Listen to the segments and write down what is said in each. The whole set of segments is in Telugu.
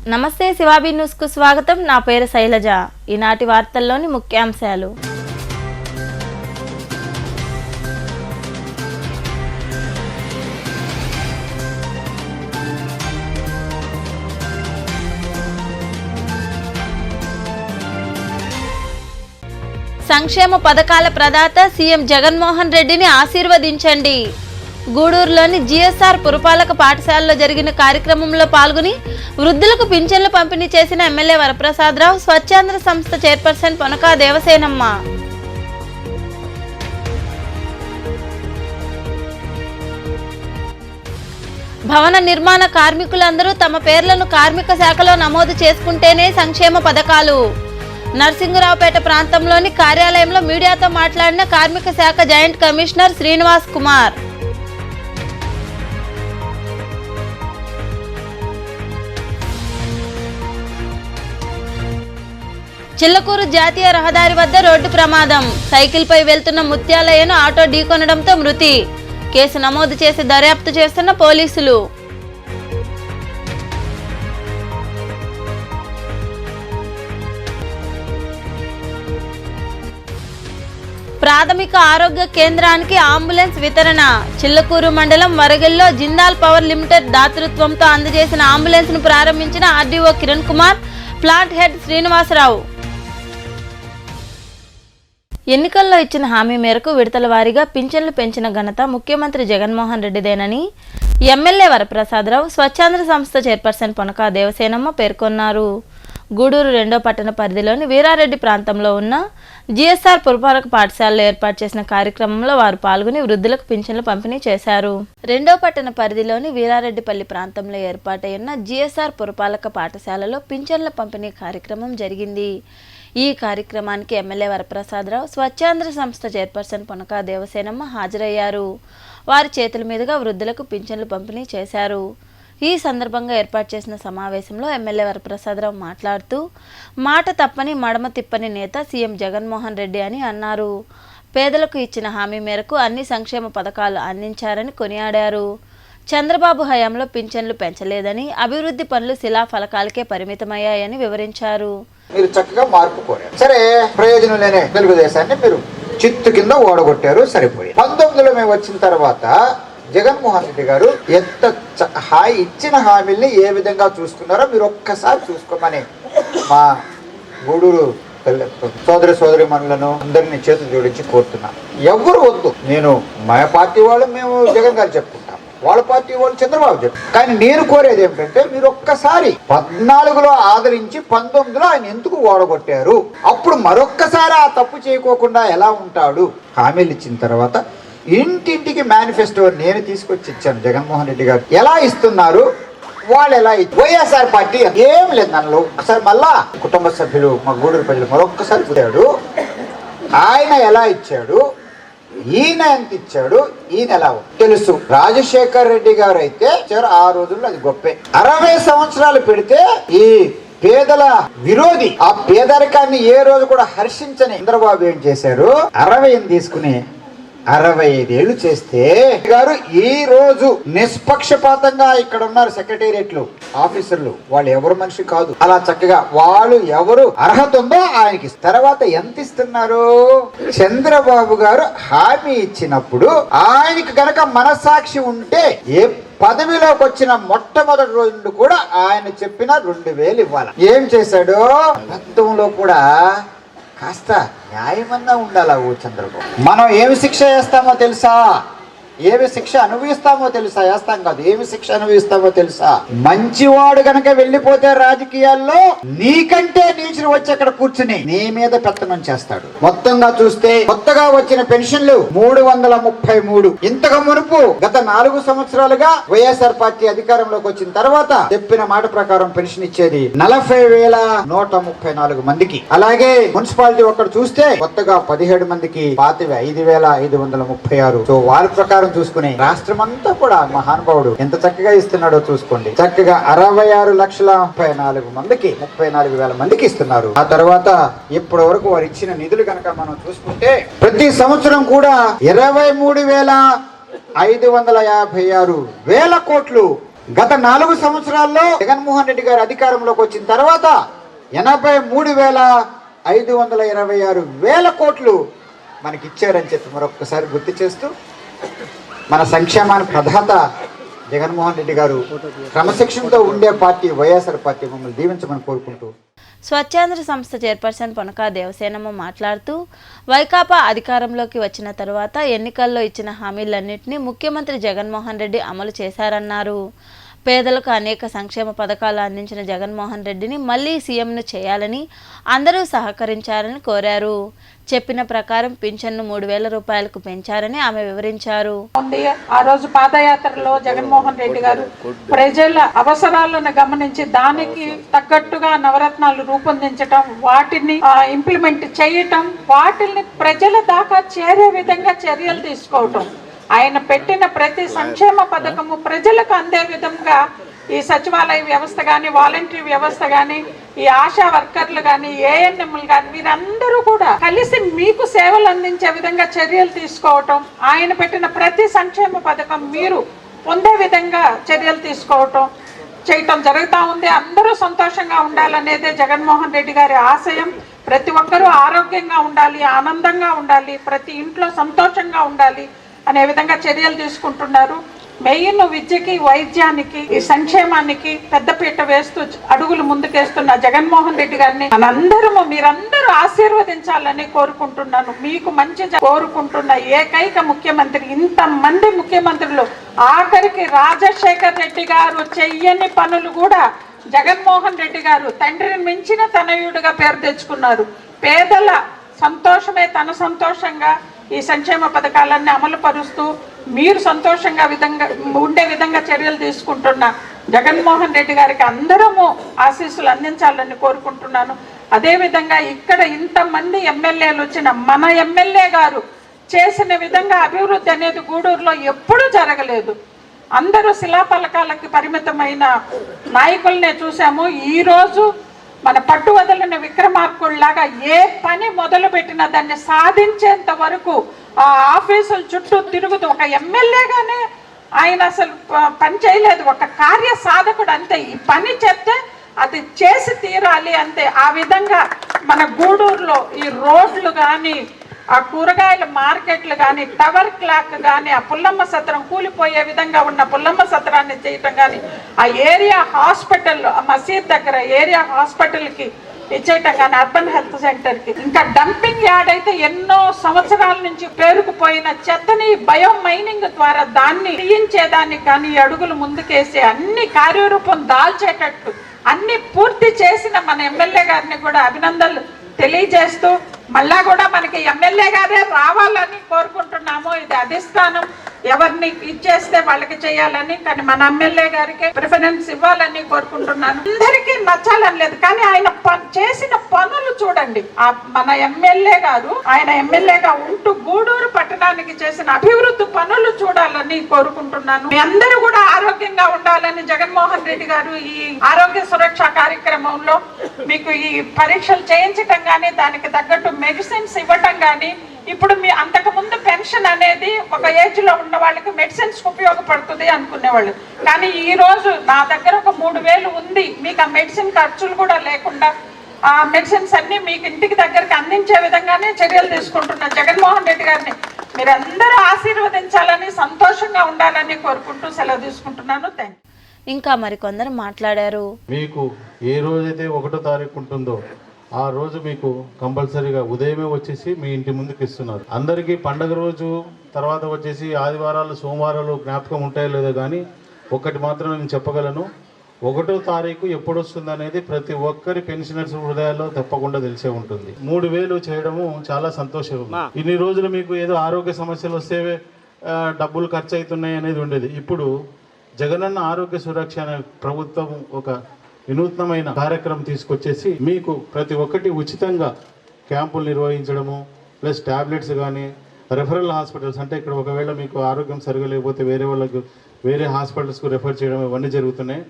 నమస్తే శివాబీ న్యూస్ కు స్వాగతం. నా పేరు శైలజ. ఈనాటి వార్తల్లోని ముఖ్యాంశాలు. సంక్షేమ పథకాల ప్రదాత సీఎం జగన్మోహన్ రెడ్డిని ఆశీర్వదించండి. గూడూరులోని జిఎస్ఆర్ పురపాలక పాఠశాలలో జరిగిన కార్యక్రమంలో పాల్గొని వృద్ధులకు పింఛన్లు పంపిణీ చేసిన ఎమ్మెల్యే వరప్రసాదరావు, స్వచ్ఛంద సంస్థ చైర్పర్సన్ పొనకా దేవసేనమ్మ. భవన నిర్మాణ కార్మికులందరూ తమ పేర్లను కార్మిక శాఖలో నమోదు చేసుకుంటేనే సంక్షేమ పథకాలు. నర్సింగరావుపేట ప్రాంతంలోని కార్యాలయంలో మీడియాతో మాట్లాడిన కార్మిక శాఖ జాయింట్ కమిషనర్ శ్రీనివాస్ కుమార్. చిల్లకూరు జాతీయ రహదారి వద్ద రోడ్డు ప్రమాదం. సైకిల్పై వెళ్తున్న ముత్యాలయ్యను ఆటో ఢీకొనడంతో మృతి. కేసు నమోదు చేసి దర్యాప్తు చేస్తున్న పోలీసులు. ప్రాథమిక ఆరోగ్య కేంద్రానికి అంబులెన్స్ వితరణ. చిల్లకూరు మండలం వరగల్లో జిందాల్ పవర్ లిమిటెడ్ దాతృత్వంతో అందజేసిన అంబులెన్స్ ను ప్రారంభించిన RDO Kiran Kumar, plant head Srinivasarao. ఎన్నికల్లో ఇచ్చిన హామీ మేరకు విడతల వారీగా పింఛన్లు పెంచిన ఘనత ముఖ్యమంత్రి జగన్మోహన్ రెడ్డిదేనని ఎమ్మెల్యే వరప్రసాదరావు, స్వచ్ఛంద సంస్థ చైర్పర్సన్ పొనకా దేవసేనమ్మ పేర్కొన్నారు. గూడూరు 2వ పట్టణ పరిధిలోని వీరారెడ్డి ప్రాంతంలో ఉన్న జిఎస్ఆర్ పురపాలక పాఠశాలలో ఏర్పాటు చేసిన కార్యక్రమంలో వారు పాల్గొని వృద్ధులకు పింఛన్లు పంపిణీ చేశారు. 2వ పట్టణ పరిధిలోని వీరారెడ్డిపల్లి ప్రాంతంలో ఏర్పాటైన జిఎస్ఆర్ పురపాలక పాఠశాలలో పింఛన్ల పంపిణీ కార్యక్రమం జరిగింది. ఈ కార్యక్రమానికి ఎమ్మెల్యే వరప్రసాదరావు, స్వచ్ఛంద సంస్థ చైర్పర్సన్ పొనకా దేవసేనమ్మ హాజరయ్యారు. వారి చేతుల మీదుగా వృద్ధులకు పింఛన్లు పంపిణీ చేశారు. ఈ సందర్భంగా ఏర్పాటు చేసిన సమావేశంలో ఎమ్మెల్యే వరప్రసాదరావు మాట్లాడుతూ, మాట తప్పని మడమ తిప్పని నేత సీఎం జగన్మోహన్ రెడ్డి అని అన్నారు. పేదలకు ఇచ్చిన హామీ మేరకు అన్ని సంక్షేమ పథకాలు అందించారని కొనియాడారు. చంద్రబాబు హయాంలో పింఛన్లు పెంచలేదని, అభివృద్ధి పనులు శిలాఫలకాలకే పరిమితమయ్యాయని వివరించారు. మీరు చక్కగా మార్పు కోరారు. సరే, ప్రయోజనం లేని తెలుగుదేశాన్ని మీరు చిత్తు కింద ఓడగొట్టారు, సరిపోయి. 19లో మేము వచ్చిన తర్వాత జగన్మోహన్ రెడ్డి గారు ఎంత ఇచ్చిన హామీల్ని ఏ విధంగా చూసుకున్నారో మీరు ఒక్కసారి చూసుకోమని మా గూడూరు సోదరి మనులను అందరినీ చేతులు జోడించి కోరుతున్నాను. ఎవరు వద్దు, నేను మా పార్టీ వాళ్ళు మేము జగన్ గారు చెప్పుకుంటాం, వాళ్ళ పార్టీ వాళ్ళు చంద్రబాబు చెప్పు. కానీ నేను కోరేది ఏమిటంటే మీరు ఒక్కసారి 14లో ఆదరించి 19లో ఆయన ఎందుకు ఓడగొట్టారు? అప్పుడు మరొక్కసారి ఆ తప్పు చేయకోకుండా ఎలా ఉంటాడు? హామీలు ఇచ్చిన తర్వాత ఇంటింటికి మేనిఫెస్టో నేను తీసుకొచ్చి ఇచ్చాను. జగన్మోహన్ రెడ్డి గారు ఎలా ఇస్తున్నారు, వాళ్ళు ఎలా వైఎస్ఆర్ పార్టీ ఏం లేదు. నన్ను ఒకసారి మళ్ళా కుటుంబ సభ్యులు మా గూడూరు ప్రజలు మరొక్కసారి చూశాడు. ఆయన ఎలా ఇచ్చాడు, ఈయన ఎంత ఇచ్చాడు, ఈయన ఎలా తెలుసు. రాజశేఖర్ రెడ్డి గారు అయితే ఆ రోజుల్లో అది గొప్పే. 60 సంవత్సరాలు పెడితే ఈ పేదల విరోధి, ఆ పేదరికాన్ని ఏ రోజు కూడా హర్షించని చంద్రబాబు ఏం చేశారు, 60 తీసుకుని 65 ఏళ్ళు చేస్తే గారు ఈ రోజు నిష్పక్షపాతంగా ఇక్కడ ఉన్నారు సెక్రటేరియట్లు ఆఫీసర్లు, వాళ్ళు ఎవరు మనిషి కాదు. అలా చక్కగా వాళ్ళు ఎవరు అర్హత ఉందో ఆయనకి తర్వాత ఎంత ఇస్తున్నారు? చంద్రబాబు గారు హామీ ఇచ్చినప్పుడు ఆయనకి గనక మనసాక్షి ఉంటే ఏ పదవిలోకి వచ్చిన మొట్టమొదటి రోజు కూడా ఆయన చెప్పిన 2000 ఇవ్వాలి. ఏం చేశాడు? అబద్ధంలో కూడా కాస్త న్యాయమన్నా ఉండాలా ఓ చంద్రబాబు. మనం ఏమి శిక్ష వేస్తామో తెలుసా? ఏమి శిక్ష అనుభవిస్తామో తెలుసా? వేస్తాం కాదు, ఏమి శిక్ష అనుభవిస్తామో తెలుసా? మంచివాడు గనక వెళ్ళిపోతే రాజకీయాల్లో నీకంటే నీచులు వచ్చి అక్కడ కూర్చుని నీ మీద పెత్తనం చేస్తాడు. మొత్తంగా చూస్తే కొత్తగా వచ్చిన పెన్షన్లు 333. ఇంతకు మునుపు గత 4 సంవత్సరాలుగా వైఎస్ఆర్ పార్టీ అధికారంలోకి వచ్చిన తర్వాత చెప్పిన మాట ప్రకారం పెన్షన్ ఇచ్చేది 40,134 మందికి. అలాగే మున్సిపాలిటీ ఒక్కడు చూస్తే కొత్తగా 17 మందికి, పాతవి 5,536. సో వారి ప్రకారం చూసుకుని రాష్ట్రం అంతా కూడా మహానుభావుడు ఎంత చక్కగా ఇస్తున్నాడో చూసుకోండి. చక్కగా 66,34,000 మందికి 34,000 మందికి ఇస్తున్నారు. ఆ తర్వాత ఇప్పటి వరకు వారు ఇచ్చిన నిధులు కనుక మనం చూసుకుంటే ప్రతి సంవత్సరం కూడా 23,556,000 కోట్లు గత 4 సంవత్సరాల్లో జగన్మోహన్ రెడ్డి గారు అధికారంలోకి వచ్చిన తర్వాత 83,526 కోట్లు మనకి ఇచ్చారని చెప్పి మరొకసారి గుర్తు చేస్తూ, మన సంక్షేమానికి ప్రదాత జగన్మోహన్ రెడ్డి గారు క్రమశిక్షణతో ఉండే పార్టీ వైఎస్ఆర్ పార్టీ మమ్మల్ని దీవించమని కోరుకుంటూ స్వచ్ఛాంధ్ర సంస్థ చైర్పర్సన్ పొనకా దేవసేనమ్మ మాట్లాడుతూ, వైకాపా అధికారంలోకి వచ్చిన తరువాత ఎన్నికల్లో ఇచ్చిన హామీలన్నింటినీ ముఖ్యమంత్రి జగన్మోహన్ రెడ్డి అమలు చేశారన్నారు. పేదలకు అనేక సంక్షేమ పథకాలు అందించిన జగన్మోహన్ రెడ్డిని మళ్లీ సీఎంను చేయాలని అందరూ సహకరించారని కోరారు. చెప్పిన ప్రకారం పింఛన్ను 3,000 రూపాయలకు పెంచారని ఆమె వివరించారు. ఆ రోజు పాదయాత్రలో జగన్మోహన్ రెడ్డి గారు ప్రజల అవసరాలను గమనించి దానికి తగ్గట్టుగా నవరత్నాలు రూపొందించటం, వాటిని ఇంప్లిమెంట్ చేయటం, వాటిని ప్రజల దాకా చేరే విధంగా చర్యలు తీసుకోవటం, ఆయన పెట్టిన ప్రతి సంక్షేమ పథకము ప్రజలకు అందే విధంగా ఈ సచివాలయ వ్యవస్థ కానీ, వాలంటీర్ వ్యవస్థ కానీ, ఈ ఆశా వర్కర్లు కానీ, ఏఎన్ఎంలు కానీ, వీరందరూ కూడా కలిసి మీకు సేవలు అందించే విధంగా చర్యలు తీసుకోవటం, ఆయన పెట్టిన ప్రతి సంక్షేమ పథకం మీరు పొందే విధంగా చర్యలు తీసుకోవటం చేయటం జరుగుతూ ఉంది. అందరూ సంతోషంగా ఉండాలనేదే జగన్మోహన్ రెడ్డి గారి ఆశయం. ప్రతి ఒక్కరూ ఆరోగ్యంగా ఉండాలి, ఆనందంగా ఉండాలి, ప్రతి ఇంట్లో సంతోషంగా ఉండాలి అనే విధంగా చర్యలు తీసుకుంటున్నారు. మెయిన్ విద్యకి, వైద్యానికి, ఈ సంక్షేమానికి పెద్దపీట వేస్తూ అడుగులు ముందుకేస్తున్న జగన్మోహన్ రెడ్డి గారిని మీరందరూ ఆశీర్వదించాలని కోరుకుంటున్నాను. మీకు మంచి కోరుకుంటున్న ఏకైక ముఖ్యమంత్రి, ఇంతమంది ముఖ్యమంత్రులు ఆఖరికి రాజశేఖర్ రెడ్డి గారు చెయ్యని పనులు కూడా జగన్మోహన్ రెడ్డి గారు తండ్రిని మించిన తనయుడిగా పేరు తెచ్చుకున్నారు. పేదల సంతోషమే తన సంతోషంగా ఈ సంక్షేమ పథకాలన్నీ అమలు పరుస్తూ మీరు సంతోషంగా ఉండే విధంగా చర్యలు తీసుకుంటున్న జగన్మోహన్ రెడ్డి గారికి అందరము ఆశీస్సులు అందించాలని కోరుకుంటున్నాను. అదేవిధంగా ఇక్కడ ఇంతమంది ఎమ్మెల్యేలు వచ్చిన మన ఎమ్మెల్యే గారు చేసిన విధంగా అభివృద్ధి అనేది గూడూరులో ఎప్పుడూ జరగలేదు. అందరూ శిలాఫలకాలకి పరిమితమైన నాయకులనే చూసాము. ఈరోజు మన పట్టు వదలిన విక్రమార్కుల్లాగా ఏ పని మొదలు పెట్టినా దాన్ని సాధించేంత వరకు ఆ ఆఫీసుల చుట్టూ తిరుగుతూ, ఒక ఎమ్మెల్యేగానే ఆయన అసలు పని చేయలేదు, ఒక కార్య సాధకుడు అంతే. ఈ పని చెప్తే అది చేసి తీరాలి అంతే. ఆ విధంగా మన గూడూరులో ఈ రోడ్లు కానీ, ఆ కూరగాయల మార్కెట్లు కానీ, టవర్ క్లాక్ కానీ, ఆ పుల్లమ్మ సత్రం కూలిపోయే విధంగా ఉన్న పుల్లమ్మ సత్రాన్ని చేయటం కానీ, ఆ ఏరియా హాస్పిటల్, మసీద్ దగ్గర ఏరియా హాస్పిటల్కి ఇచ్చేయటం కానీ, అర్బన్ హెల్త్ సెంటర్కి, ఇంకా డంపింగ్ యార్డ్ అయితే ఎన్నో సంవత్సరాల నుంచి పేరుకుపోయిన చెత్తని బయో మైనింగ్ ద్వారా దాన్ని తీయించేదానికి కానీ అడుగులు ముందుకేసి అన్ని కార్యరూపం దాల్చేటట్టు అన్ని పూర్తి చేసిన మన ఎమ్మెల్యే గారిని కూడా అభినందనలు తెలియజేస్తూ, మళ్ళా కూడా మనకి ఎమ్మెల్యే గారే రావాలని కోరుకుంటున్నాము. ఇది అధిష్టానం ఎవరిని ఇచ్చేస్తే వాళ్ళకి చేయాలని, కానీ మన ఎమ్మెల్యే గారికి ప్రిఫరెన్స్ ఇవ్వాలని కోరుకుంటున్నాను. అందరికీ నచ్చాలని లేదు, కానీ ఆయన చేసిన పనులు చూడండి. మన ఎమ్మెల్యే గారు ఆయన ఎమ్మెల్యేగా ఉంటూ గూడూరు పట్టణానికి చేసిన అభివృద్ధి పనులు చూడాలని కోరుకుంటున్నాను. మీ అందరూ కూడా ఆరోగ్యంగా ఉండాలని జగన్మోహన్ రెడ్డి గారు ఈ ఆరోగ్య సురక్ష కార్యక్రమంలో మీకు ఈ పరీక్షలు చేయించటం కానీ, దానికి తగ్గట్టు మెడిసిన్స్ ఇవ్వటం కానీ, ఇప్పుడు మీ అంతకుముందు పెన్షన్ అనేది ఒక ఏజ్ లో ఉన్న వాళ్ళకి మెడిసిన్స్ ఉపయోగపడుతుంది అనుకునేవాళ్ళు, కానీ ఈ రోజు నా దగ్గర ఒక 3,000 ఉంది, మీకు ఆ మెడిసిన్ ఖర్చులు కూడా లేకుండా ఆ మెడిసిన్స్ అన్ని మీకు ఇంటికి దగ్గరికి అందించే విధంగానే చర్యలు తీసుకుంటున్న జగన్మోహన్ రెడ్డి గారిని మీరందరూ ఆశీర్వదించాలని, సంతోషంగా ఉండాలని కోరుకుంటూ సెలవు తీసుకుంటున్నాను. Thank you. ఇంకా మరికొందరు మాట్లాడారు. మీకు ఏ రోజైతే 1వ తారీఖు ఉంటుందో ఆ రోజు మీకు కంపల్సరీగా ఉదయమే వచ్చేసి మీ ఇంటి ముందుకు ఇస్తున్నారు. అందరికీ పండగ రోజు తర్వాత వచ్చేసి ఆదివారాలు, సోమవారాలు జ్ఞాపకం ఉంటాయో లేదో కానీ ఒకటి మాత్రం నేను చెప్పగలను, 1వ తారీఖు ఎప్పుడు వస్తుంది అనేది ప్రతి ఒక్కరి పెన్షనర్స్ హృదయాల్లో తప్పకుండా తెలిసే ఉంటుంది. 3,000 చేయడము చాలా సంతోషం. ఇన్ని రోజులు మీకు ఏదో ఆరోగ్య సమస్యలు వస్తే డబ్బులు ఖర్చు అవుతున్నాయి అనేది ఉండేది. ఇప్పుడు జగనన్న ఆరోగ్య సురక్ష అనే ప్రభుత్వం ఒక వినూత్నమైన కార్యక్రమం తీసుకొచ్చేసి మీకు ప్రతి ఒక్కటి ఉచితంగా క్యాంపులు నిర్వహించడము, ప్లస్ ట్యాబ్లెట్స్ కానీ, రెఫరల్ హాస్పిటల్స్ అంటే ఇక్కడ ఒకవేళ మీకు ఆరోగ్యం సరిగా లేకపోతే వేరే వాళ్ళకు వేరే హాస్పిటల్స్కు రెఫర్ చేయడం ఇవన్నీ జరుగుతున్నాయి.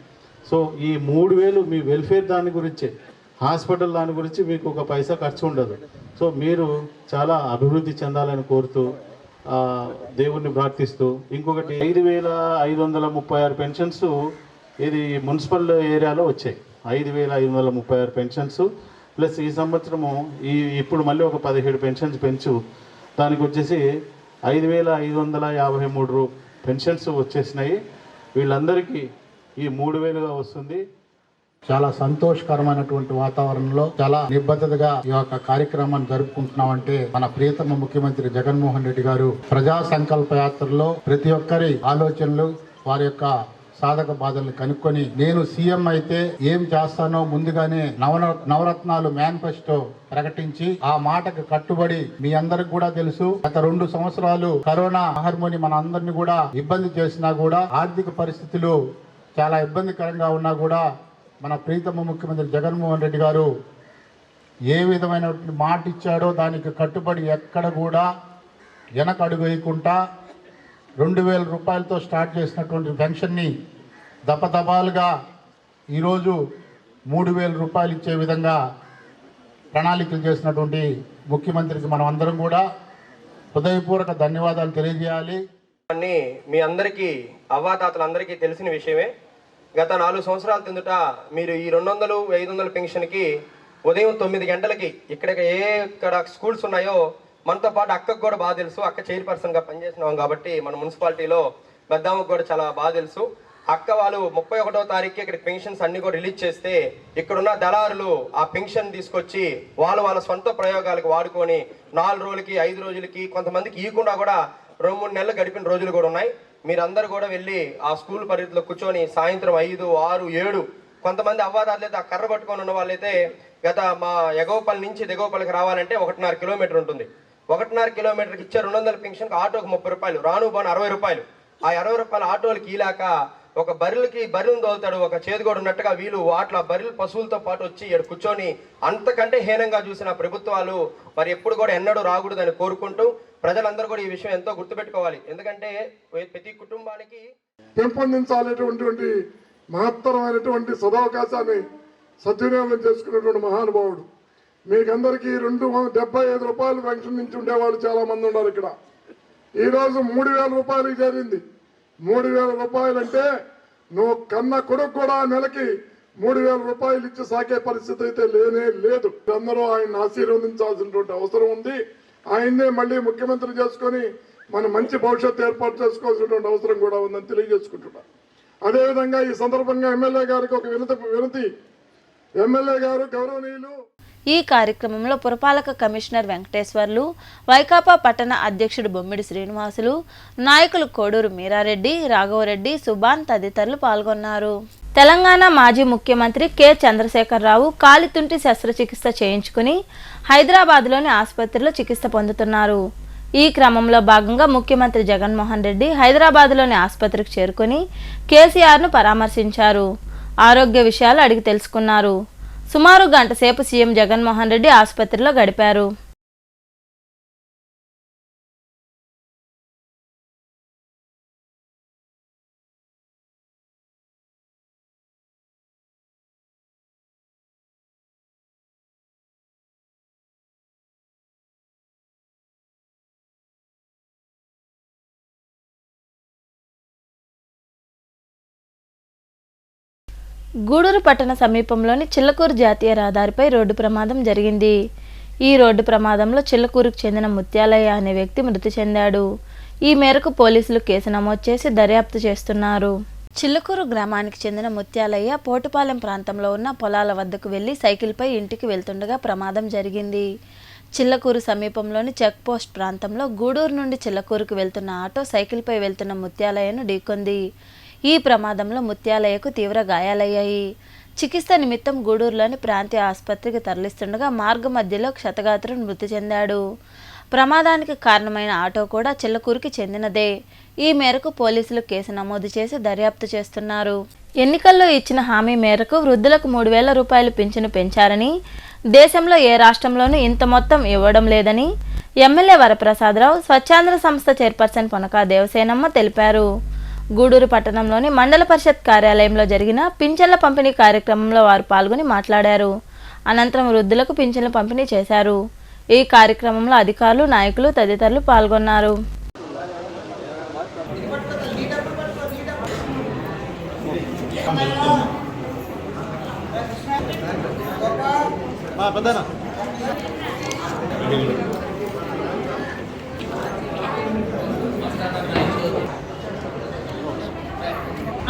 సో ఈ 3,000 మీ వెల్ఫేర్ దాని గురించే, హాస్పిటల్ దాని గురించి మీకు ఒక పైసా ఖర్చు ఉండదు. సో మీరు చాలా అభివృద్ధి చెందాలని కోరుతూ దేవుణ్ణి ప్రార్థిస్తూ, ఇంకొకటి 5,536 పెన్షన్స్ ఇది మున్సిపల్ ఏరియాలో వచ్చాయి. 5,536 పెన్షన్స్ ప్లస్ ఈ సంవత్సరము ఇప్పుడు మళ్ళీ ఒక 17 పెన్షన్స్ పెంచు దానికి వచ్చేసి 5,553 పెన్షన్స్ వచ్చేసినాయి. వీళ్ళందరికీ ఈ 3,000గా వస్తుంది. చాలా సంతోషకరమైనటువంటి వాతావరణంలో చాలా నిబద్ధతగా ఈ యొక్క కార్యక్రమాన్ని జరుపుకుంటున్నామంటే మన ప్రియతమ ముఖ్యమంత్రి జగన్మోహన్ రెడ్డి గారు ప్రజా సంకల్ప యాత్రలో ప్రతి ఒక్కరి ఆలోచనలు వారి యొక్క సాధక బాధలను కనుక్కొని నేను సీఎం అయితే ఏం చేస్తానో ముందుగానే నవరత్నాలు మేనిఫెస్టో ప్రకటించి ఆ మాటకు కట్టుబడి మీ అందరికి కూడా తెలుసు గత 2 సంవత్సరాలు కరోనా మహమ్మారి మన అందరినీ కూడా ఇబ్బంది చేసినా కూడా ఆర్థిక పరిస్థితులు చాలా ఇబ్బందికరంగా ఉన్నా కూడా మన ప్రీతమ ముఖ్యమంత్రి జగన్మోహన్ రెడ్డి గారు ఏ విధమైన మాట ఇచ్చాడో దానికి కట్టుబడి ఎక్కడ కూడా వెనకడుగు వేయకుండా 2,000 రూపాయలతో స్టార్ట్ చేసినటువంటి పెన్షన్ని దపదపాలుగా ఈరోజు 3,000 రూపాయలు ఇచ్చే విధంగా ప్రణాళికలు చేసినటువంటి ముఖ్యమంత్రికి మనం అందరం కూడా హృదయపూర్వక ధన్యవాదాలు తెలియజేయాలి. మీ అందరికీ అవ్వాతాతలందరికీ తెలిసిన విషయమే. గత 4 సంవత్సరాల కిందట మీరు ఈ 200, 500 పెన్షన్కి ఉదయం 9 గంటలకి ఇక్కడ స్కూల్స్ ఉన్నాయో మనతో పాటు అక్కకు కూడా బాగా తెలుసు. అక్క చైర్పర్సన్గా పనిచేసినాం కాబట్టి మన మున్సిపాలిటీలో పెద్దమ్మకు కూడా చాలా బాగా తెలుసు. అక్క వాళ్ళు 31వ తారీఖు ఇక్కడ పెన్షన్స్ అన్ని కూడా రిలీజ్ చేస్తే ఇక్కడున్న దళారులు ఆ పెన్షన్ తీసుకొచ్చి వాళ్ళ సొంత ప్రయోగాలకు వాడుకొని 4 రోజులకి 5 రోజులకి కొంతమందికి ఇవ్వకుండా కూడా 2-3 నెలలు గడిపిన రోజులు కూడా ఉన్నాయి. మీరందరూ కూడా వెళ్ళి ఆ స్కూల్ పరిధిలో కూర్చొని సాయంత్రం 5, 6, 7 కొంతమంది అవ్వాదారులైతే ఆ కర్ర పట్టుకొని ఉన్న వాళ్ళైతే గత మా ఎగవపల్లి నుంచి దిగవపల్లికి రావాలంటే 1.5 కిలోమీటర్ ఉంటుంది. 1.5 కిలోమీటర్కి ఇచ్చే 200 పెన్షన్కి ఆటోకి 30 రూపాయలు, రాను బాను 60 రూపాయలు. ఆ 60 రూపాయలు ఆటోలకి ఇలాక ఒక బర్రెలను తోలుతాడు ఒక చేదుగోడు ఉన్నట్టుగా వీళ్ళు వాటిలో బర్రెలు పశువులతో పాటు వచ్చి ఇక్కడ కూర్చొని అంతకంటే హీనంగా చూసిన ప్రభుత్వాలు మరి ఎప్పుడు కూడా ఎన్నడూ రాకూడదని కోరుకుంటూ ప్రజలందరూ కూడా ఈ విషయం ఎంతో గుర్తుపెట్టుకోవాలి. ఎందుకంటే ప్రతి కుటుంబానికి పెంపొందించాలనేటువంటి మహత్తరమైనటువంటి సదవకాశాన్ని సద్వినియోగం చేసుకున్నటువంటి మహానుభావుడు. మీకందరికీ 275 రూపాయలు పెన్షన్ నుంచి ఉండేవాళ్ళు చాలా మంది ఉన్నారు. ఇక్కడ ఈరోజు 3,000 రూపాయలకి చేరింది. 3,000 రూపాయలు అంటే నువ్వు కన్న కొడుకు కూడా నెలకి 3,000 రూపాయలు ఇచ్చి సాకే పరిస్థితి అయితే లేనే లేదు. అందరూ ఆయన ఆశీర్వదించాల్సినటువంటి అవసరం ఉంది. ఆయన్నే మళ్ళీ ముఖ్యమంత్రి చేసుకొని మన మంచి భవిష్యత్తు ఏర్పాటు చేసుకోవాల్సినటువంటి అవసరం కూడా ఉందని తెలియజేసుకుంటున్నా. అదేవిధంగా ఈ సందర్భంగా ఎమ్మెల్యే గారికి ఒక వినతి. ఎమ్మెల్యే గారు గౌరవనీయులు. ఈ కార్యక్రమంలో పురపాలక కమిషనర్ వెంకటేశ్వర్లు, వైకాపా పట్టణ అధ్యక్షుడు బొమ్మిడి శ్రీనివాసులు, నాయకులు కోడూరు మీరారెడ్డి, రాఘవరెడ్డి, సుబాన్ తదితరులు పాల్గొన్నారు. తెలంగాణ మాజీ ముఖ్యమంత్రి కె చంద్రశేఖరరావు కాలితుంటి శస్త్రచికిత్స చేయించుకుని హైదరాబాద్లోని ఆసుపత్రిలో చికిత్స పొందుతున్నారు. ఈ క్రమంలో భాగంగా ముఖ్యమంత్రి జగన్మోహన్ రెడ్డి హైదరాబాద్లోని ఆసుపత్రికి చేరుకుని కేసీఆర్ను పరామర్శించారు. ఆరోగ్య విషయాలు అడిగి తెలుసుకున్నారు. సుమారు గంట సేపు సీఎం జగన్మోహన్ రెడ్డి ఆసుపత్రిలో గడిపారు. గూడూరు పట్టణ సమీపంలోని చిల్లకూరు జాతీయ రహదారిపై రోడ్డు ప్రమాదం జరిగింది. ఈ రోడ్డు ప్రమాదంలో చిల్లకూరుకు చెందిన ముత్యాలయ్య అనే వ్యక్తి మృతి చెందాడు. ఈ మేరకు పోలీసులు కేసు నమోదు చేసి దర్యాప్తు చేస్తున్నారు. చిల్లకూరు గ్రామానికి చెందిన ముత్యాలయ్య పోటుపాలెం ప్రాంతంలో ఉన్న పొలాల వద్దకు వెళ్లి సైకిల్పై ఇంటికి వెళ్తుండగా ప్రమాదం జరిగింది. చిల్లకూరు సమీపంలోని చెక్ పోస్ట్ ప్రాంతంలో గూడూరు నుండి చిల్లకూరుకు వెళ్తున్న ఆటో సైకిల్పై వెళ్తున్న ముత్యాలయ్యను ఢీకొంది. ఈ ప్రమాదంలో ముత్యాలయ్యకు తీవ్ర గాయాలయ్యాయి. చికిత్స నిమిత్తం గూడూరులోని ప్రాంతీయ ఆసుపత్రికి తరలిస్తుండగా మార్గ మధ్యలో క్షతగాత్రుడు మృతి చెందాడు. ప్రమాదానికి కారణమైన ఆటో కూడా చిల్లకూరుకి చెందినదే. ఈ మేరకు పోలీసులు కేసు నమోదు చేసి దర్యాప్తు చేస్తున్నారు. ఎన్నికల్లో ఇచ్చిన హామీ మేరకు వృద్ధులకు 3,000 రూపాయలు పింఛను పెంచారని, దేశంలో ఏ రాష్ట్రంలోనూ ఇంత మొత్తం ఇవ్వడం లేదని ఎమ్మెల్యే వరప్రసాదరావు, స్వచ్ఛాంధ్ర సంస్థ చైర్పర్సన్ పొనకా దేవసేనమ్మ తెలిపారు. గూడూరు పట్టణంలోని మండల పరిషత్ కార్యాలయంలో జరిగిన పింఛన్ల పంపిణీ కార్యక్రమంలో వారు పాల్గొని మాట్లాడారు. అనంతరం వృద్ధులకు పింఛన్లు పంపిణీ చేశారు. ఈ కార్యక్రమంలో అధికారులు, నాయకులు తదితరులు పాల్గొన్నారు.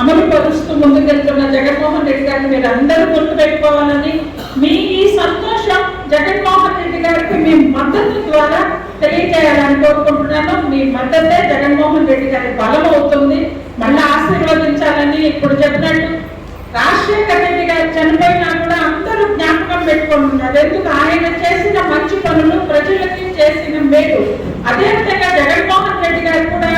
అమలు పరుస్తూ ముందుకెళ్తున్న జగన్మోహన్ రెడ్డి గారిని మీరు అందరూ గుర్తుపెట్టుకోవాలని, మీ ఈ సంతోషం జగన్మోహన్ రెడ్డి గారికి మీ మద్దతు ద్వారా తెలియజేయాలని కోరుకుంటున్నాను. మీ మద్దతే జగన్మోహన్ రెడ్డి గారి బలం అవుతుంది. మళ్ళీ ఆశీర్వదించాలని ఇప్పుడు చెప్పినట్టు రాజశేఖర రెడ్డి గారు చనిపోయినా కూడా అందరూ జ్ఞాపకం పెట్టుకుంటున్నారు. ఎందుకు ఆయన చేసిన మంచి పనులు, ప్రజలకి చేసిన మేలు. అదేవిధంగా జగన్మోహన్ రెడ్డి గారు కూడా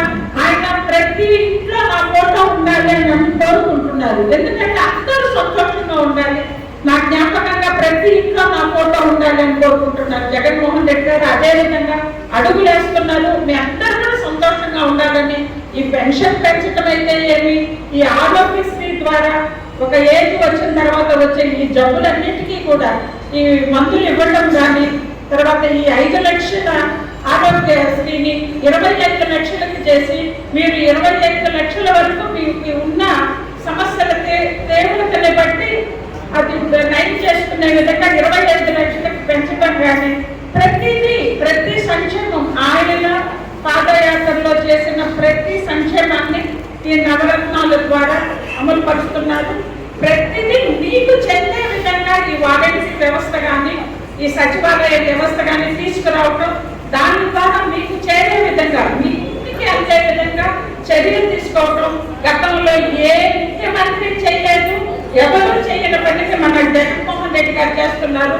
ఆయన ప్రతి ఇంట్లో నా ఫోటో ఉండాలి అని కోరుకుంటున్నారు. ఎందుకంటే అందరూ సంతోషంగా ఉండాలి, నా జ్ఞాపకంగా ప్రతి ఇంట్లో నా ఫోటో ఉండాలి అని కోరుకుంటున్నారు జగన్మోహన్ రెడ్డి గారు. అదేవిధంగా అడుగులు వేస్తున్నారు, మీ అందరూ కూడా సంతోషంగా ఉండాలని. ఈ పెన్షన్ పెంచడం అయితే ఏమి, ఈ ఆరోగ్యశ్రీ ద్వారా ఒక ఏజ్ వచ్చిన తర్వాత వచ్చే ఈ జబ్బులన్నిటికీ కూడా ఈ మందులు ఇవ్వడం కానీ, తర్వాత ఈ 5 లక్షల ఆరోగ్యశ్రీని 25 లక్షలకి చేసి మీరు 25 లక్షల వరకు మీకు ఉన్న సమస్యల తీవ్రతని బట్టి అది నయం చేసుకునే విధంగా 25 లక్షలకు పెంచడం కానీ, ప్రతి సంక్షేమం ఆయన పాదయాత్రలో చేసిన ప్రతి సంక్షేమాన్ని ఈ నవరత్నాల ద్వారా అమలు పరుస్తున్నారు. ప్రతిదీ మీకు చెందే విధంగా ఈ వాలంటరీ వ్యవస్థ కానీ, ఈ సచివాలయ వ్యవస్థ కానీ తీసుకురావటం, దాని ద్వారా మీకు చేరే విధంగా, మీ ఇంటికి అందే విధంగా చర్యలు తీసుకోవటం గతంలో ఏ ముఖ్యమంత్రి చేయలేదు, ఎవరు చేయని పనికి మన జగన్మోహన్ రెడ్డి గారు చేస్తున్నారు.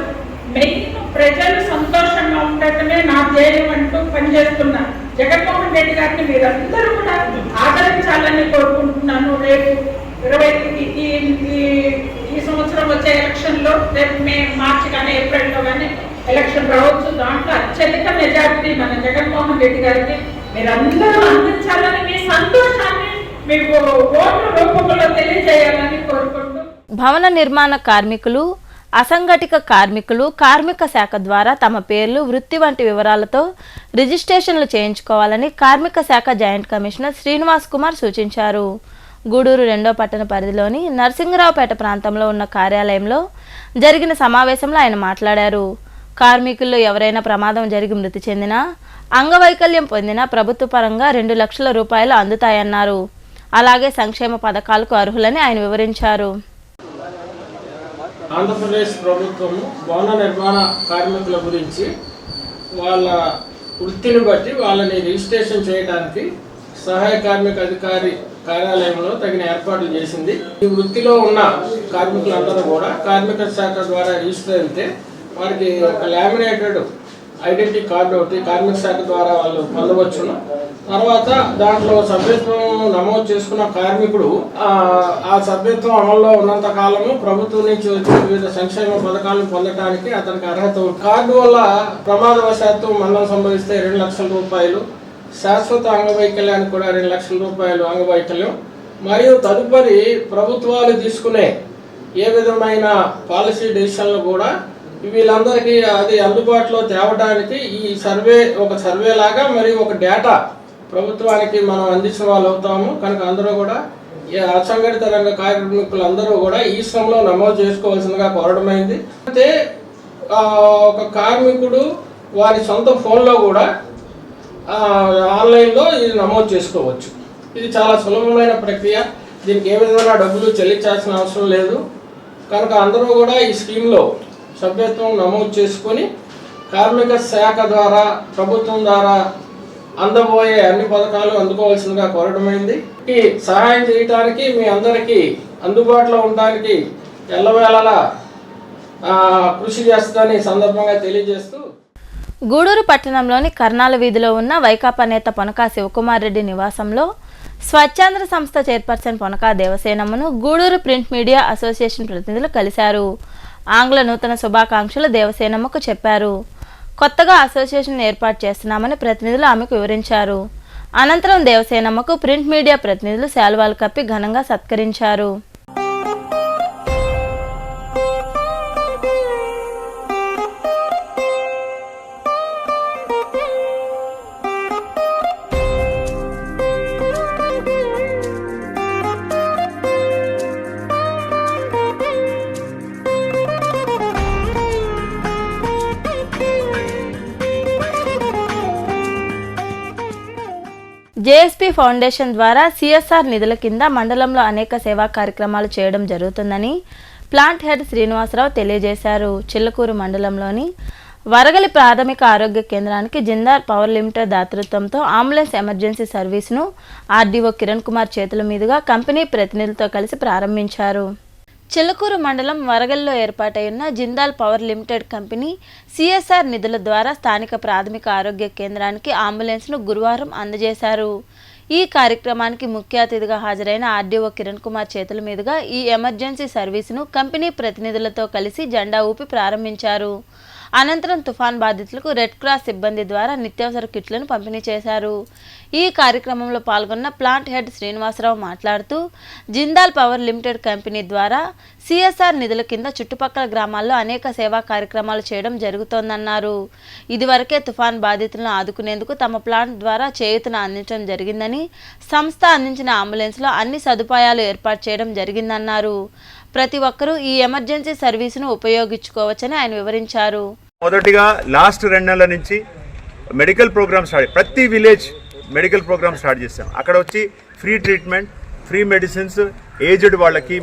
మెయిన్ ప్రజలు సంతోషంగా ఉండటమే నా ధ్యేయం అంటూ పనిచేస్తున్న జగన్మోహన్ రెడ్డి గారిని మీరందరూ కూడా ఆదరించాలని కోరుకుంటున్నాను. రేపు 20 ఈ సంవత్సరం వచ్చే ఎలక్షన్లో, రేపు మార్చి కానీ ఏప్రిల్లో కానీ ఎలక్షన్ రావచ్చు. దాంట్లో అత్యధిక మెజారిటీ మన జగన్మోహన్ రెడ్డి గారికి మీరందరూ అందించాలని, మీ సంతోషాన్ని మీకు ఓట్ల రూపంలో తెలియజేయాలని కోరుకుంటూ, భవన నిర్మాణ కార్మికులు, అసంఘటిత కార్మికులు కార్మిక శాఖ ద్వారా తమ పేర్లు, వృత్తి వంటి వివరాలతో రిజిస్ట్రేషన్లు చేయించుకోవాలని కార్మిక శాఖ జాయింట్ కమిషనర్ శ్రీనివాస్ కుమార్ సూచించారు. గూడూరు 2వ పట్టణ పరిధిలోని నరసింగరావుపేట ప్రాంతంలో ఉన్న కార్యాలయంలో జరిగిన సమావేశంలో ఆయన మాట్లాడారు. కార్మికుల్లో ఎవరైనా ప్రమాదం జరిగి మృతి చెందినా, అంగవైకల్యం పొందినా ప్రభుత్వ పరంగా 2 లక్షల రూపాయలు అందుతాయన్నారు. అలాగే సంక్షేమ పథకాలకు అర్హులని ఆయన వివరించారు. ఆంధ్రప్రదేశ్ ప్రభుత్వము భవన నిర్మాణ కార్మికుల గురించి వాళ్ళ వృత్తిని బట్టి వాళ్ళని రిజిస్ట్రేషన్ చేయడానికి సహాయ కార్మిక అధికారి కార్యాలయంలో తగిన ఏర్పాట్లు చేసింది. ఈ వృత్తిలో ఉన్న కార్మికులందరూ కూడా కార్మిక శాఖ ద్వారా రిజిస్టర్ అయితే వారికి ఒక లామినేటెడ్ ఐడెంటిటీ కార్డు ఒకటి కార్మిక శాఖ ద్వారా వాళ్ళు పొందవచ్చును. తర్వాత దాంట్లో సభ్యత్వం నమోదు చేసుకున్న కార్మికుడు ఆ సభ్యత్వం అమల్లో ఉన్నంత కాలము ప్రభుత్వం నుంచి వచ్చే వివిధ సంక్షేమ పథకాలను పొందడానికి అతనికి అర్హత ఉంది. కార్డు వల్ల ప్రమాదవశాత్తు మరణం సంభవిస్తే 2 లక్షల రూపాయలు, శాశ్వత అంగవైకల్యానికి కూడా 2 లక్షల రూపాయలు అంగవైకల్యం. మరియు తదుపరి ప్రభుత్వాలు తీసుకునే ఏ విధమైన పాలసీ డెసిషన్లు కూడా వీళ్ళందరికీ అది అందుబాటులో తేవడానికి ఈ సర్వే ఒక సర్వే లాగా మరియు ఒక డేటా ప్రభుత్వానికి మనం అందించిన వాళ్ళు అవుతాము. కనుక అందరూ కూడా అసంఘటిత రంగ కార్మికులందరూ కూడా ఈ శ్రమలో నమోదు చేసుకోవాల్సిందిగా కోరడమైంది. అయితే ఒక కార్మికుడు వారి సొంత ఫోన్లో కూడా ఆన్లైన్లో ఇది నమోదు చేసుకోవచ్చు. ఇది చాలా సులభమైన ప్రక్రియ. దీనికి ఏ విధమైన డబ్బులు చెల్లించాల్సిన అవసరం లేదు. కనుక అందరూ కూడా ఈ స్కీమ్లో సభ్యత్వం నమోదు చేసుకొని కార్మిక శాఖ ద్వారా ప్రభుత్వం ద్వారా అందబోయే అన్ని పథకాలు అందుకోవాల్సిందిగా కోరడమైంది. ఈ సహాయం చేయడానికి మీ అందరికీ అందుబాటులో ఉండడానికి ఎల్లవేళలా కృషి చేస్తుందని సందర్భంగా తెలియజేస్తూ, గూడూరు పట్టణంలోని కర్నాల వీధిలో ఉన్న వైకాపా నేత పొనకా శివకుమార్ రెడ్డి నివాసంలో స్వచ్ఛాంధ్ర సంస్థ చైర్పర్సన్ పొనకా దేవసేనమ్మను గూడూరు ప్రింట్ మీడియా అసోసియేషన్ ప్రతినిధులు కలిశారు. ఆంగ్ల నూతన శుభాకాంక్షలు దేవసేనమ్మకు చెప్పారు. కొత్తగా అసోసియేషన్ ఏర్పాటు చేస్తున్నామని ప్రతినిధులు ఆమెకు వివరించారు. అనంతరం దేవసేనమ్మకు ప్రింట్ మీడియా ప్రతినిధులు శాలువాలు కప్పి ఘనంగా సత్కరించారు. జేఎస్పీ ఫౌండేషన్ ద్వారా సిఎస్ఆర్ నిధుల కింద మండలంలో అనేక సేవా కార్యక్రమాలు చేయడం జరుగుతుందని ప్లాంట్ హెడ్ శ్రీనివాసరావు తెలియజేశారు. చిల్లకూరు మండలంలోని వరగలి ప్రాథమిక ఆరోగ్య కేంద్రానికి జిందాల్ పవర్ లిమిటెడ్ దాతృత్వంతో అంబులెన్స్ ఎమర్జెన్సీ సర్వీసును ఆర్డీఓ కిరణ్ కుమార్ చేతుల మీదుగా కంపెనీ ప్రతినిధులతో కలిసి ప్రారంభించారు. చిల్లకూరు మండలం వరగల్లో ఏర్పాటైన Jindal power limited company CSR నిధుల ద్వారా స్థానిక ప్రాథమిక ఆరోగ్య కేంద్రానికి అంబులెన్స్ను గురువారం అందజేశారు. ఈ కార్యక్రమానికి ముఖ్య అతిథిగా హాజరైన ఆర్డీఓ కిరణ్ కుమార్ చేతుల మీదుగా ఈ ఎమర్జెన్సీ సర్వీసును కంపెనీ ప్రతినిధులతో కలిసి జెండా ఊపి ప్రారంభించారు. అనంతరం తుఫాన్ బాధితులకు రెడ్ క్రాస్ సిబ్బంది ద్వారా నిత్యావసర కిట్లను పంపిణీ చేశారు. ఈ కార్యక్రమంలో పాల్గొన్న ప్లాంట్ హెడ్ శ్రీనివాసరావు మాట్లాడుతూ జిందాల్ పవర్ లిమిటెడ్ కంపెనీ ద్వారా సిఎస్ఆర్ నిధుల కింద చుట్టుపక్కల గ్రామాల్లో అనేక సేవా కార్యక్రమాలు చేయడం జరుగుతోందన్నారు. ఇదివరకే తుఫాన్ బాధితులను ఆదుకునేందుకు తమ ప్లాంట్ ద్వారా చేయూతను అందించడం జరిగిందని, సంస్థ అందించిన అంబులెన్స్లో అన్ని సదుపాయాలు ఏర్పాటు చేయడం జరిగిందన్నారు. ప్రతి ఒక్కరూ ఈ ఎమర్జెన్సీ సర్వీసును ఉపయోగించుకోవచ్చని ఆయన వివరించారు. మొదటిగా లాస్ట్ 2 నెలల నుంచి మెడికల్ ప్రోగ్రామ్ ప్రతి విలేజ్ మెడికల్ ప్రోగ్రామ్ స్టార్ట్ చేస్తాం. అక్కడ వచ్చి free treatment, free medicines, aged వాళ్ళకి,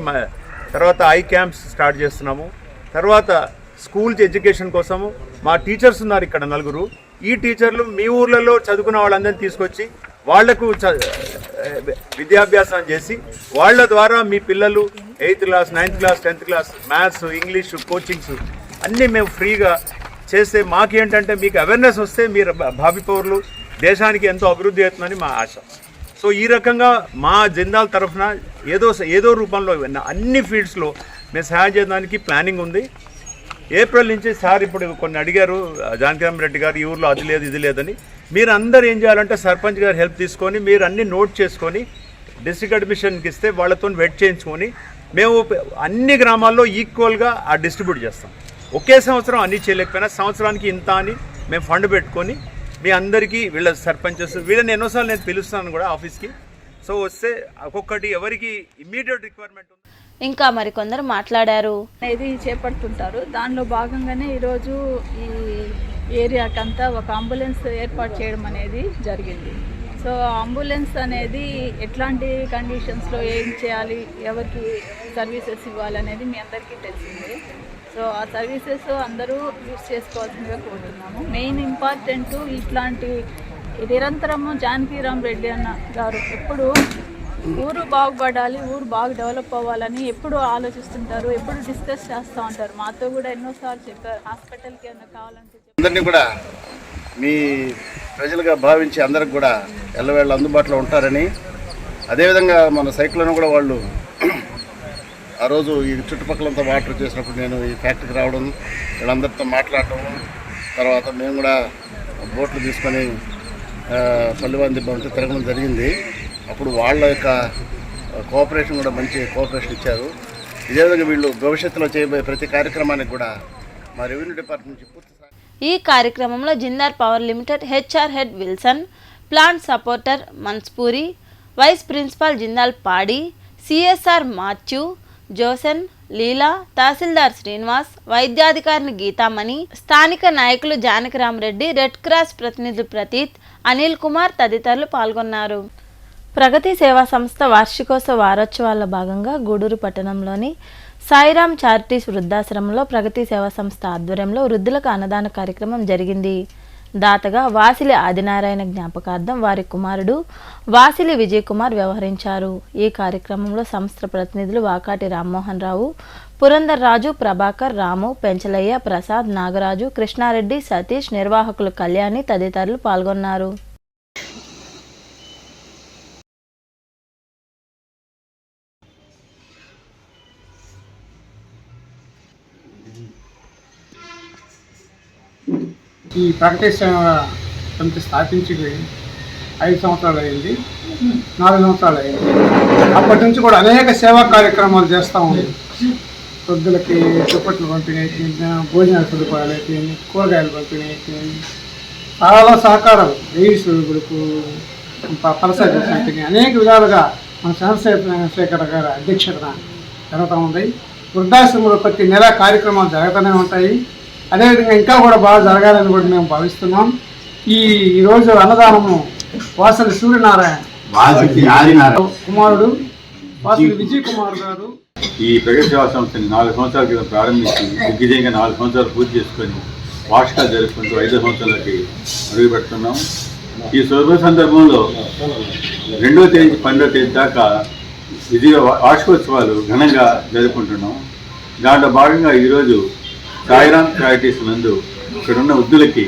తర్వాత ఐ క్యాంప్స్ స్టార్ట్ చేస్తున్నాము. తర్వాత స్కూల్ ఎడ్యుకేషన్ కోసము మా టీచర్స్ ఉన్నారు ఇక్కడ 4. ఈ టీచర్లు మీ ఊర్లలో చదువుకున్న వాళ్ళందరినీ తీసుకొచ్చి వాళ్లకు విద్యాభ్యాసం చేసి వాళ్ళ ద్వారా మీ పిల్లలు 8th class, 9th class, 10th class maths, English coachings అన్నీ మేము ఫ్రీగా చేస్తే మాకేంటంటే మీకు అవేర్నెస్ వస్తే మీరు భావి పౌరులు, దేశానికి ఎంతో అభివృద్ధి అవుతుందని మా ఆశ. సో ఈ రకంగా మా జిందాల్ తరఫున ఏదో రూపంలో అన్ని ఫీల్డ్స్లో మేము సహాయం చేయడానికి ప్లానింగ్ ఉంది. ఏప్రిల్ నుంచి సార్ ఇప్పుడు కొన్ని అడిగారు, జానకిరామ్ రెడ్డి గారు ఈ ఊర్లో అది లేదు ఇది లేదని. మీరు అందరు ఏం చేయాలంటే సర్పంచ్ గారు హెల్ప్ తీసుకొని మీరు అన్ని నోట్ చేసుకొని డిస్ట్రిక్ట్ అడ్మిషన్కి ఇస్తే వాళ్ళతో వెయిట్ చేయించుకొని మేము అన్ని గ్రామాల్లో ఈక్వల్గా డిస్ట్రిబ్యూట్ చేస్తాం. ఒకే సంవత్సరం అన్నీ చేయలేకపోయినా సంవత్సరానికి ఇంత అని మేము ఫండ్ పెట్టుకొని మీ అందరికీ వీళ్ళ సర్పంచెస్ వీళ్ళని ఎన్నోసార్లు నేను పిలుస్తాను కూడా ఆఫీస్కి. సో వస్తే ఒక్కొక్కటి ఎవరికి ఇమ్మీడియట్ రిక్వైర్మెంట్ ఉంది. ఇంకా మరికొందరు మాట్లాడారు. అనేది చేపడుతుంటారు. దానిలో భాగంగానే ఈరోజు ఈ ఏరియాకంతా ఒక అంబులెన్స్ ఏర్పాటు చేయడం అనేది జరిగింది. సో అంబులెన్స్ అనేది ఎట్లాంటి కండిషన్స్లో ఏం చేయాలి, ఎవరికి సర్వీసెస్ ఇవ్వాలి అనేది మీ అందరికీ తెలిసిందే. సో ఆ సర్వీసెస్ అందరూ యూజ్ చేసుకోవాల్సిందిగా కోరుతున్నాము. మెయిన్ ఇంపార్టెంట్ ఇట్లాంటి నిరంతరము జానకిరామ్ రెడ్డి అన్న గారు ఎప్పుడు ఊరు బాగుపడాలి, ఊరు బాగా డెవలప్ అవ్వాలని ఎప్పుడు ఆలోచిస్తుంటారు, ఎప్పుడు డిస్కస్ చేస్తూ ఉంటారు. మాతో కూడా ఎన్నోసార్లు చెప్పారు హాస్పిటల్కి ఏమైనా కావాలంటే. అందరినీ కూడా మీ ప్రజలుగా భావించి అందరికి కూడా ఎల్లవేళ అందుబాటులో ఉంటారని, అదేవిధంగా మన సైక్లోన్ కూడా వాళ్ళు ఆ రోజు ఈ చుట్టుపక్కలంతా వాటర్ చేసినప్పుడు నేను ఈ ఫ్యాక్టరీకి రావడం, వీళ్ళందరితో మాట్లాడటం, తర్వాత మేము కూడా బోట్లు తీసుకొని పల్లివాంది బంతి తిరగడం జరిగింది. అప్పుడు వాళ్ళ యొక్క కోఆపరేషన్ కూడా మంచి కోఆపరేషన్ ఇచ్చారు. ఇదే విధంగా వీళ్ళు భవిష్యత్తులో చేయబోయే ప్రతి కార్యక్రమానికి కూడా మా రెవెన్యూ డిపార్ట్మెంట్ నుంచి పూర్తి. ఈ కార్యక్రమంలో Jindal power limited HR head Wilson, plant supporter Manspuri, vice principal Jindal పాడి, సిఎస్ఆర్ మాథ్యూ, జోసెన్, లీలా, తహసీల్దార్ శ్రీనివాస్, వైద్యాధికారిని గీతామణి, స్థానిక నాయకులు జానకిరామ్ రెడ్డి, రెడ్ క్రాస్ ప్రతినిధులు ప్రతీత్, అనిల్ కుమార్ తదితరులు పాల్గొన్నారు. ప్రగతి సేవా సంస్థ వార్షికోత్సవ వారోత్సవాల్లో భాగంగా గూడూరు పట్టణంలోని సాయిరామ్ చారిటీస్ వృద్ధాశ్రమంలో ప్రగతి సేవా సంస్థ ఆధ్వర్యంలో వృద్ధులకు అన్నదాన కార్యక్రమం జరిగింది. దాతగా వాసిలి ఆదినారాయణ జ్ఞాపకార్థం వారి కుమారుడు వాసిలి విజయ్ కుమార్ వ్యవహరించారు. ఈ కార్యక్రమంలో సంస్థ ప్రతినిధులు వాకాటి రామ్మోహన్ రావు, పురందర్ రాజు, ప్రభాకర్, రాము, పెంచలయ్య, ప్రసాద్, నాగరాజు, కృష్ణారెడ్డి, సతీష్, నిర్వాహకులు కళ్యాణి తదితరులు పాల్గొన్నారు. ఈ ప్రగతి సేవా సమితి స్థాపించి 5 సంవత్సరాలు అయింది, 4 సంవత్సరాలు అయింది. అప్పటి నుంచి కూడా అనేక సేవా కార్యక్రమాలు చేస్తూ ఉంది. వృద్ధులకి దుప్పట్లు పంపిణీ అయిపోయింది, భోజనాల సదుపాయాలు అయిపోయింది, కూరగాయలు పంపిణీ అయిపోయింది, చాలా సహకారం ఎయిడ్స్ గురుకు ఫలసాయ పంపిణీ అనేక విధాలుగా మన చంద్రశేఖర్ గారి అధ్యక్షతన జరుగుతూ ఉంది. వృద్ధాశ్రమంలో ప్రతి నెల కార్యక్రమాలు జరుగుతూనే ఉంటాయి. అదేవిధంగా ఇంకా కూడా బాగా జరగాలని కూడా మేము భావిస్తున్నాం. ఈరోజు అన్నదానము వాసలి సూర్యనారాయణ కుమారుడు వాసలి విజయ్ కుమార్ గారు ఈ ప్రగతి సేవా సంస్థని 4 సంవత్సరాల క్రితం ప్రారంభించి దిగ్విజయంగా 4 సంవత్సరాలు పూర్తి చేసుకొని వార్షికాలు జరుపుకుంటూ 5వ సంవత్సరాలకి అడుగుపెడుతున్నాం. ఈ శుభ సందర్భంలో 2వ తేదీ 12వ తేదీ దాకా విజయ వార్షికోత్సవాలు ఘనంగా జరుపుకుంటున్నాం. దాంట్లో భాగంగా ఈరోజు సాయిరామ్ చారిటీస్ నందు ఇక్కడున్న వృద్ధులకి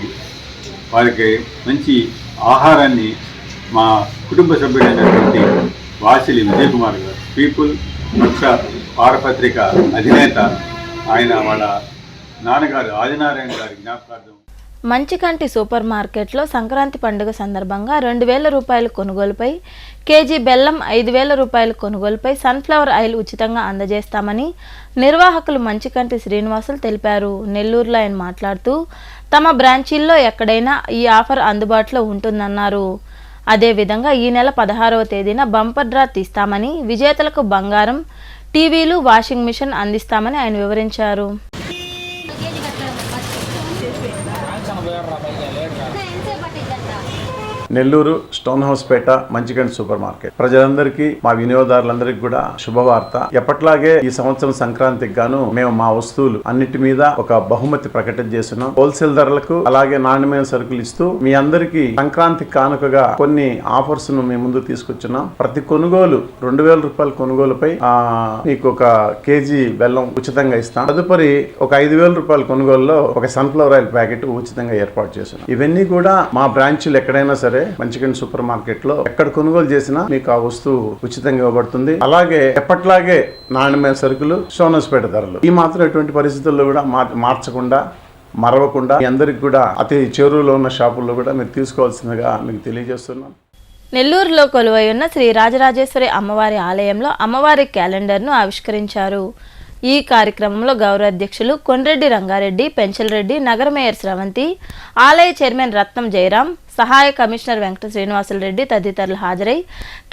వారికి మంచి ఆహారాన్ని మా కుటుంబ సభ్యుడైనటువంటి వాసిలి విజయ్ కుమార్ గారు, పీపుల్ పక్ష వారపత్రిక అధినేత, ఆయన వాళ్ళ నాన్నగారు ఆదినారాయణ గారి జ్ఞాపకార్థం మంచికంటి సూపర్ మార్కెట్లో సంక్రాంతి పండుగ సందర్భంగా 2000 రూపాయల కొనుగోలుపై కేజీ బెల్లం, 5000 రూపాయల కొనుగోలుపై సన్ఫ్లవర్ ఆయిల్ ఉచితంగా అందజేస్తామని నిర్వాహకులు మంచికంటి శ్రీనివాసులు తెలిపారు. నెల్లూరులో ఆయన మాట్లాడుతూ తమ బ్రాంచీల్లో ఎక్కడైనా ఈ ఆఫర్ అందుబాటులో ఉంటుందన్నారు. అదేవిధంగా ఈ నెల 16వ తేదీన బంపర్ డ్రా తీస్తామని, విజేతలకు బంగారం, టీవీలు, వాషింగ్ మిషన్ అందిస్తామని ఆయన వివరించారు. నెల్లూరు స్టోన్ హౌస్ పేట మంచికంటి సూపర్ మార్కెట్ ప్రజలందరికీ, మా వినియోగదారులందరికీ కూడా శుభవార్త. ఎప్పట్లాగే ఈ సంవత్సరం సంక్రాంతికి గాను మేము మా వస్తువులు అన్నిటి మీద ఒక బహుమతి ప్రకటన చేస్తున్నాం. హోల్సేల్ ధరలకు అలాగే నాణ్యమైన సరుకులు ఇస్తూ మీ అందరికీ సంక్రాంతి కానుకగా కొన్ని ఆఫర్స్ ను మీ ముందు తీసుకొచ్చున్నాం. ప్రతి కొనుగోలు 2000 రూపాయల కొనుగోలుపై మీకు ఒక కేజీ బెల్లం ఉచితంగా ఇస్తాం. తదుపరి ఒక 5000 రూపాయల కొనుగోలులో ఒక సన్ఫ్లవర్ ఆయిల్ ప్యాకెట్ ఉచితంగా ఏర్పాటు చేస్తున్నాం. ఇవన్నీ కూడా మా బ్రాంచ్లు ఎక్కడైనా సరే మంచికంటి సూపర్ మార్కెట్ లో ఎక్కడ కొనుగోలు చేసినా మీకు ఆ వస్తువు ఉచితంగా ఇవ్వబడుతుంది. అలాగే ఎప్పట్లాగే నాణ్యమైన సరుకులు, సోనస్పేట ధరలు. ఈ మాత్రం ఎటువంటి పరిస్థితుల్లో కూడా మార్చకుండా, మరవకుండా మీ అందరికి కూడా అతి చేరువలో ఉన్న షాపుల్లో కూడా మీరు తీసుకోవాల్సిందిగా మీకు తెలియజేస్తున్నాను. నెల్లూరులో కొలువై ఉన్న శ్రీ రాజరాజేశ్వరి అమ్మవారి ఆలయంలో అమ్మవారి క్యాలెండర్ను ఆవిష్కరించారు. ఈ కార్యక్రమంలో గౌరవ అధ్యక్షులు కొండ్రెడ్డి రంగారెడ్డి, పెంచలరెడ్డి, నగర మేయర్ స్రవంతి, ఆలయ చైర్మన్ రత్నం జయరాం, సహాయ కమిషనర్ వెంకట శ్రీనివాసులరెడ్డి తదితరులు హాజరై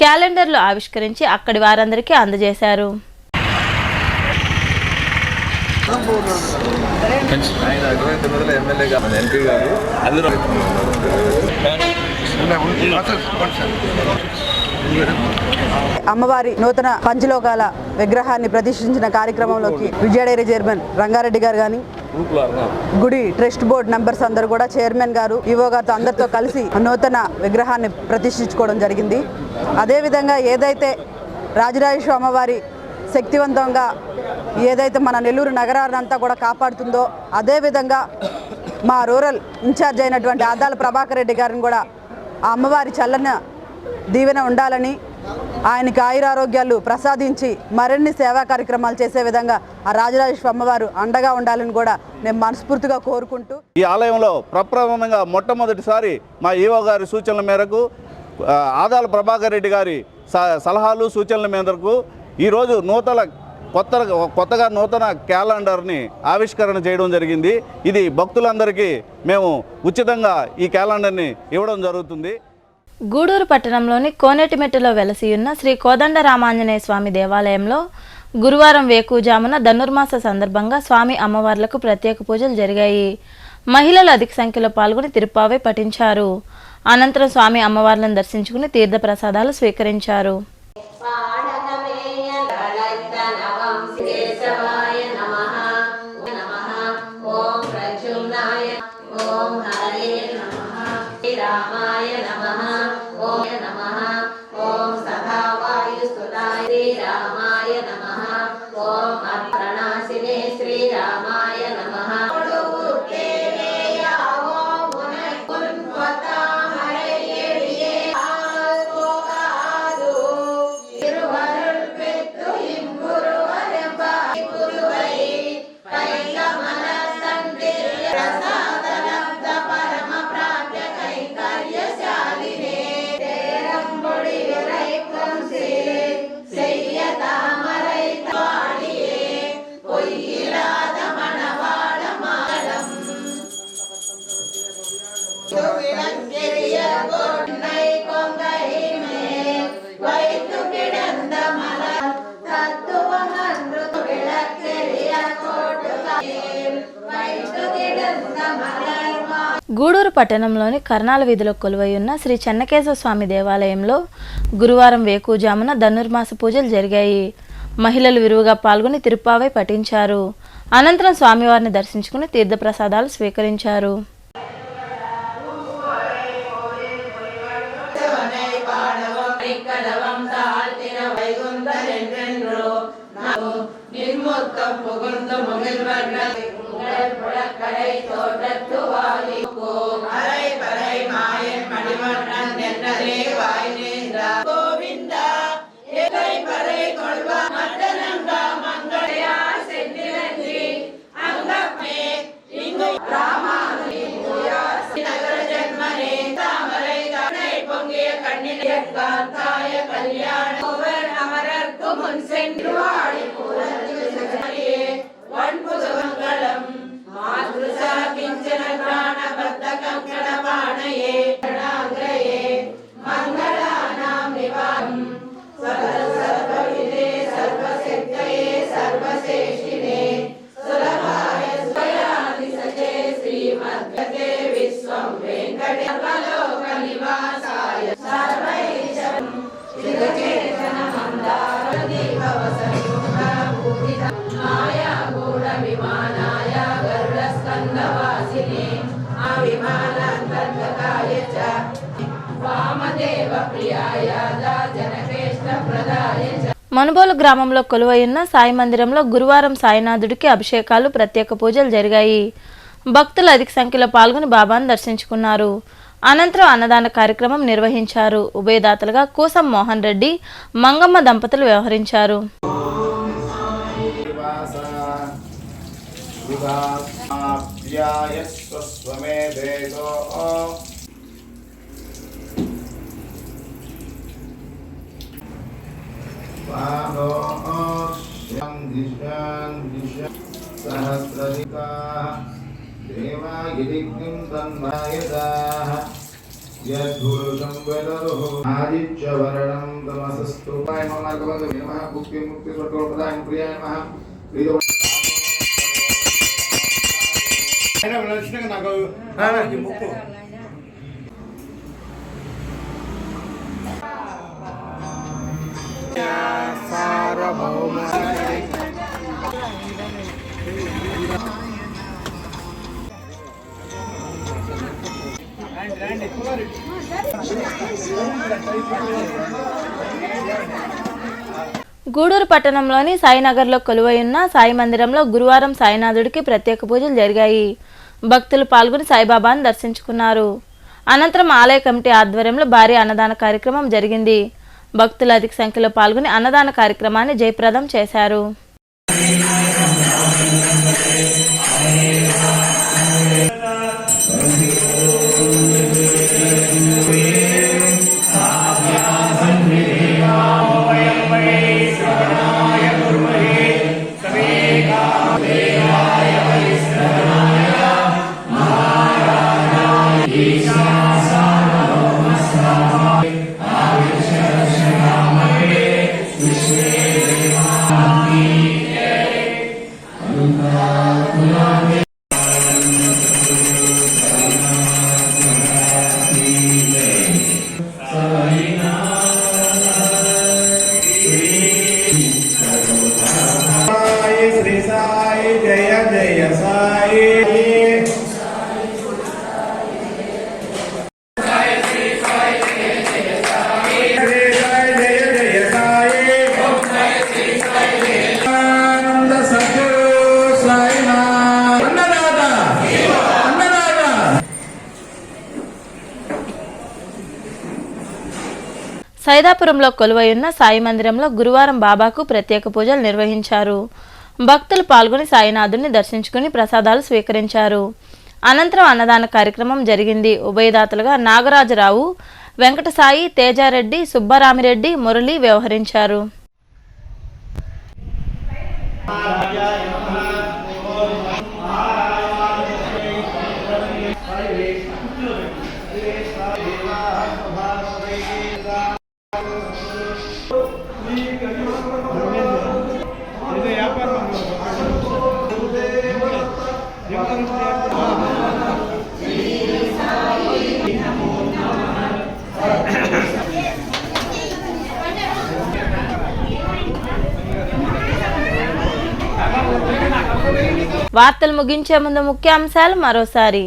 క్యాలెండర్లు ఆవిష్కరించి అక్కడి వారందరికీ అందజేశారు. అమ్మవారి నూతన పంచలోకాల విగ్రహాన్ని ప్రతిష్ఠించిన కార్యక్రమంలోకి విజయ డైరీ చైర్మన్ రంగారెడ్డి గారు కానీ, గుడి ట్రస్ట్ బోర్డు మెంబర్స్ అందరూ కూడా, చైర్మన్ గారు, ఈవో గారితో అందరితో కలిసి నూతన విగ్రహాన్ని ప్రతిష్ఠించుకోవడం జరిగింది. అదేవిధంగా ఏదైతే రాజరాజేశ్వరి అమ్మవారి శక్తివంతంగా ఏదైతే మన నెల్లూరు నగరాన్నంతా కూడా కాపాడుతుందో, అదేవిధంగా మా రూరల్ ఇన్ఛార్జ్ అయినటువంటి ఆదాల ప్రభాకర్ రెడ్డి గారిని కూడా ఆ అమ్మవారి చల్లన దీవెన ఉండాలని, ఆయనకి ఆయురారోగ్యాలు ప్రసాదించి మరిన్ని సేవా కార్యక్రమాలు చేసే విధంగా ఆ రాజరాజేశ్వరి అమ్మవారు అండగా ఉండాలని కూడా నేను మనస్ఫూర్తిగా కోరుకుంటూ, ఈ ఆలయంలో ప్రప్రథమంగా మొట్టమొదటిసారి మా ఈవో గారి సూచనల మేరకు, ఆదాల ప్రభాకర్ రెడ్డి గారి సలహాలు సూచనల మేరకు ఈరోజు కొత్తగా నూతన క్యాలెండర్ని ఆవిష్కరణ చేయడం జరిగింది. ఇది భక్తులందరికీ మేము ఉచితంగా ఈ క్యాలెండర్ని ఇవ్వడం జరుగుతుంది. గూడూరు పట్టణంలోని కోనేటిమెట్టులో వెలసియున్న శ్రీ కోదండ రామాంజనేయ స్వామి దేవాలయంలో గురువారం వేకువజామున ధనుర్మాస సందర్భంగా స్వామి అమ్మవార్లకు ప్రత్యేక పూజలు జరిగాయి. మహిళలు అధిక సంఖ్యలో పాల్గొని తిరుప్పావై పఠించారు. అనంతరం స్వామి అమ్మవార్లను దర్శించుకుని తీర్థ ప్రసాదాలు స్వీకరించారు. గూడూరు పట్టణంలోని కర్నాల వీధిలో కొలువై ఉన్న శ్రీ చెన్నకేశవ స్వామి దేవాలయంలో గురువారం వేకువజామున ధనుర్మాస పూజలు జరిగాయి. మహిళలు విరివిగా పాల్గొని తిరుప్పావై పఠించారు. అనంతరం స్వామివారిని దర్శించుకుని తీర్థప్రసాదాలు స్వీకరించారు. మనుబోలు గ్రామంలో కొలువైన సాయి మందిరంలో గురువారం సాయినాథుడికి అభిషేకాలు, ప్రత్యేక పూజలు జరిగాయి. భక్తులు అధిక సంఖ్యలో పాల్గొని బాబాను దర్శించుకున్నారు. అనంతరం అన్నదాన కార్యక్రమం నిర్వహించారు. ఉభయదాతలుగా కూసం మోహన్ రెడ్డి, మంగమ్మ దంపతులు వ్యవహరించారు. గూడూరు పట్టణంలోని సాయినగర్లో కొలువైన సాయి మందిరంలో గురువారం సాయినాథుడికి ప్రత్యేక పూజలు జరిగాయి. భక్తులు పాల్గొని సాయిబాబాను దర్శించుకున్నారు. అనంతరం ఆలయ కమిటీ ఆధ్వర్యంలో భారీ అన్నదాన కార్యక్రమం జరిగింది. భక్తులు అధిక సంఖ్యలో పాల్గొని అన్నదాన కార్యక్రమాన్ని జయప్రదం చేశారు. సైదాపురంలో కొలువైన సాయి మందిరంలో గురువారం బాబాకు ప్రత్యేక పూజలు నిర్వహించారు. భక్తులు పాల్గొని సాయినాథుడిని దర్శించుకుని ప్రసాదాలు స్వీకరించారు. అనంతరం అన్నదాన కార్యక్రమం జరిగింది. ఉభయదాతలుగా నాగరాజరావు, వెంకటసాయి, తేజారెడ్డి, సుబ్బరామిరెడ్డి, మురళి వ్యవహరించారు. వార్తలు ముగించే ముందు ముఖ్యాంశాలు మరోసారి.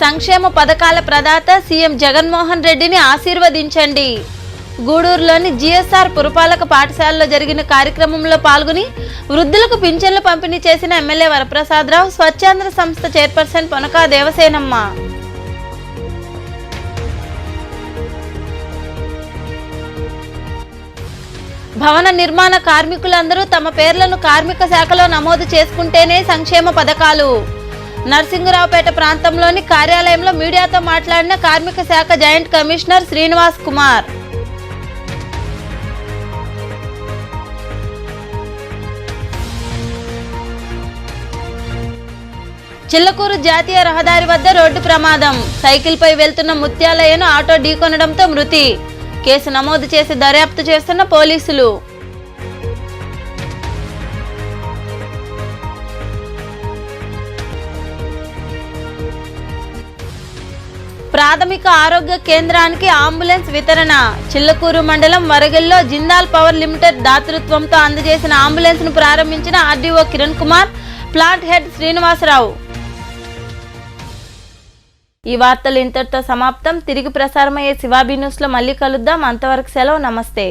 సంక్షేమ పథకాల ప్రదాత సీఎం జగన్మోహన్ రెడ్డిని ఆశీర్వదించండి. గూడూరులోని జిఎస్ఆర్ పురపాలక పాఠశాలలో జరిగిన కార్యక్రమంలో పాల్గొని వృద్ధులకు పింఛన్లు పంపిణీ చేసిన ఎమ్మెల్యే వరప్రసాదరావు, స్వచ్ఛాంధ్ర సంస్థ చైర్పర్సన్ పొనకా దేవసేనమ్మ. భవన నిర్మాణ కార్మికులందరూ తమ పేర్లను కార్మిక శాఖలో నమోదు చేసుకుంటేనే సంక్షేమ పథకాలు. నర్సింగరావుపేట ప్రాంతంలోని కార్యాలయంలో మీడియాతో మాట్లాడిన కార్మిక శాఖ జాయింట్ కమిషనర్ శ్రీనివాస్ కుమార్. చిల్లకూరు జాతీయ రహదారి వద్ద రోడ్డు ప్రమాదం. సైకిల్పై వెళ్తున్న ముత్యాలయ్యను ఆటో ఢీకొనడంతో మృతి. కేసు నమోదు చేసి దర్యాప్తు చేస్తున్న పోలీసులు. ప్రాథమిక ఆరోగ్య కేంద్రానికి అంబులెన్స్ వితరణ. చిల్లకూరు మండలం వరగల్లో జిందాల్ పవర్ లిమిటెడ్ దాతృత్వంతో అందజేసిన అంబులెన్స్ ను ప్రారంభించిన RDO Kiran Kumar, plant head Srinivasarao. ఈ వార్తలు ఇంతటితో సమాప్తం. తిరిగి ప్రసారమయ్యే శివాబీ న్యూస్ లో మళ్ళీ కలుద్దాం. అంతవరకు సెలవు. నమస్తే.